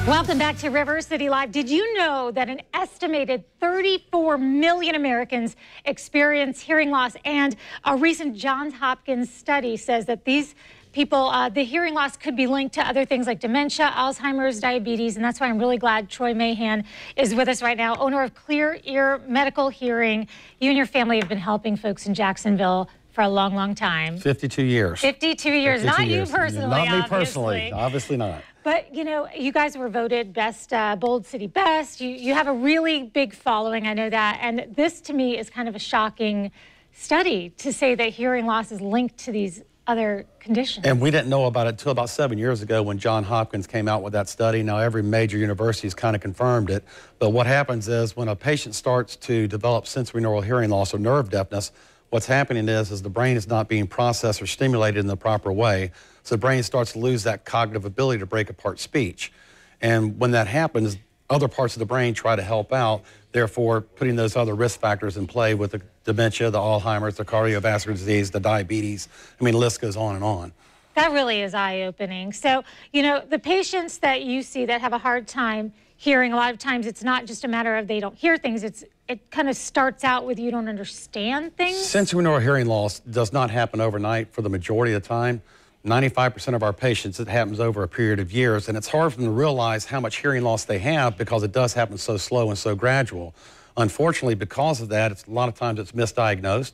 Welcome back to River City Live. Did you know that an estimated 34 million Americans experience hearing loss? And a recent Johns Hopkins study says that these people, the hearing loss could be linked to other things like dementia, Alzheimer's, diabetes, and that's why I'm really glad Troy Mahan is with us right now, owner of Clear Ear Medical Hearing. You and your family have been helping folks in Jacksonville for a long, long time. 52 years. 52 years. 52 Not years. You personally, Not me obviously. personally. Obviously not. But, you know, you guys were voted best, Bold City Best. You have a really big following, I know that. And this, to me, is kind of a shocking study to say that hearing loss is linked to these other conditions. And we didn't know about it until about 7 years ago when Johns Hopkins came out with that study. Now, every major university has kind of confirmed it. But what happens is when a patient starts to develop sensorineural hearing loss or nerve deafness, what's happening is the brain is not being processed or stimulated in the proper way. So the brain starts to lose that cognitive ability to break apart speech. And when that happens, other parts of the brain try to help out, therefore putting those other risk factors in play with the dementia, the Alzheimer's, the cardiovascular disease, the diabetes. I mean, the list goes on and on. That really is eye-opening. So, you know, the patients that you see that have a hard time hearing, a lot of times it's not just a matter of they don't hear things, it kind of starts out with you don't understand things. Sensorineural hearing loss does not happen overnight for the majority of the time. 95% of our patients, it happens over a period of years, and it's hard for them to realize how much hearing loss they have because it does happen so slow and so gradual. Unfortunately, because of that, a lot of times it's misdiagnosed.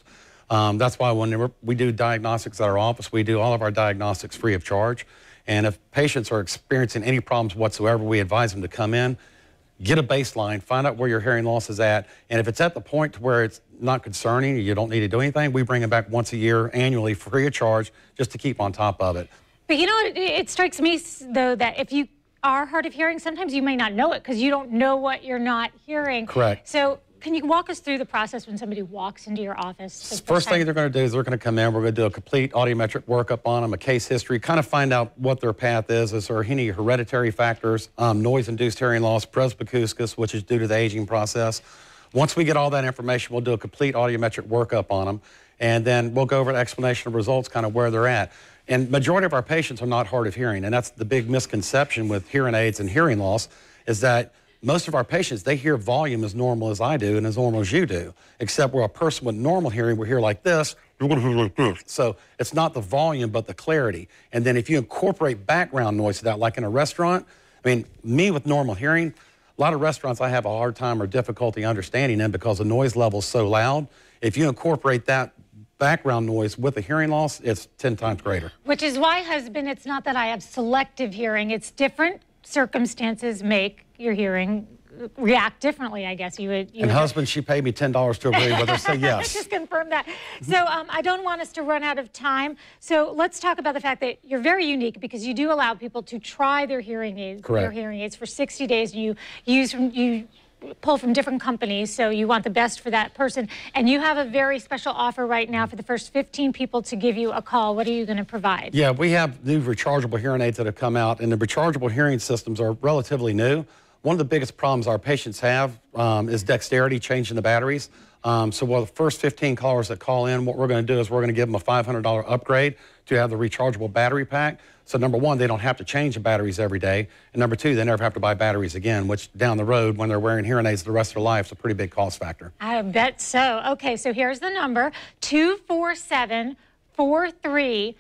That's why when we do diagnostics at our office, we do all of our diagnostics free of charge. And if patients are experiencing any problems whatsoever, we advise them to come in, get a baseline, find out where your hearing loss is at, and if it's at the point to where it's not concerning, you don't need to do anything, we bring them back once a year, annually, free of charge, just to keep on top of it. But you know, it strikes me, though, that if you are hard of hearing, sometimes you may not know it because you don't know what you're not hearing. Correct. So can you walk us through the process when somebody walks into your office? First thing they're going to do is they're going to come in. We're going to do a complete audiometric workup on them, a case history, kind of find out what their path is there any hereditary factors, noise-induced hearing loss, presbycusis, which is due to the aging process. Once we get all that information, we'll do a complete audiometric workup on them, and then we'll go over an explanation of results, kind of where they're at. And majority of our patients are not hard of hearing, and that's the big misconception with hearing aids and hearing loss, is that most of our patients, they hear volume as normal as I do and as normal as you do, except where a person with normal hearing will hear like this. So it's not the volume, but the clarity. And then if you incorporate background noise to that, like in a restaurant, I mean, me with normal hearing, a lot of restaurants I have a hard time or difficulty understanding in because the noise level is so loud. If you incorporate that background noise with a hearing loss, it's 10 times greater. Which is why, husband, it's not that I have selective hearing. It's different circumstances make your hearing react differently, I guess you would. And husband, she paid me $10 to agree with her, so yes. Just confirm that. So I don't want us to run out of time. So let's talk about the fact that you're very unique because you do allow people to try their hearing aids, Correct. Your hearing aids for 60 days. And you pull from different companies, so you want the best for that person. And you have a very special offer right now for the first 15 people to give you a call. What are you going to provide? Yeah, we have new rechargeable hearing aids that have come out, and the rechargeable hearing systems are relatively new. One of the biggest problems our patients have is dexterity, changing the batteries. So the first 15 callers that call in, what we're going to do is we're going to give them a $500 upgrade to have the rechargeable battery pack. So number one, they don't have to change the batteries every day. And number two, they never have to buy batteries again, which down the road, when they're wearing hearing aids the rest of their life, is a pretty big cost factor. I bet so. Okay, so here's the number, 247-4327.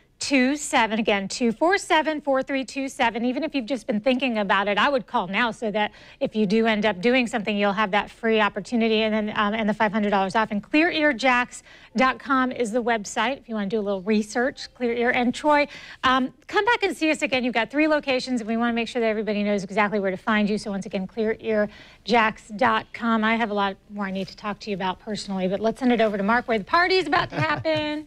Again, 247-4327. Even if you've just been thinking about it, I would call now so that if you do end up doing something, you'll have that free opportunity and then and the $500 off. And clearearjacks.com is the website if you want to do a little research. Clear Ear. And Troy, come back and see us again. You've got 3 locations, and we want to make sure that everybody knows exactly where to find you. So once again, clearearjacks.com. I have a lot more I need to talk to you about personally, but let's send it over to Mark where the party is about to happen.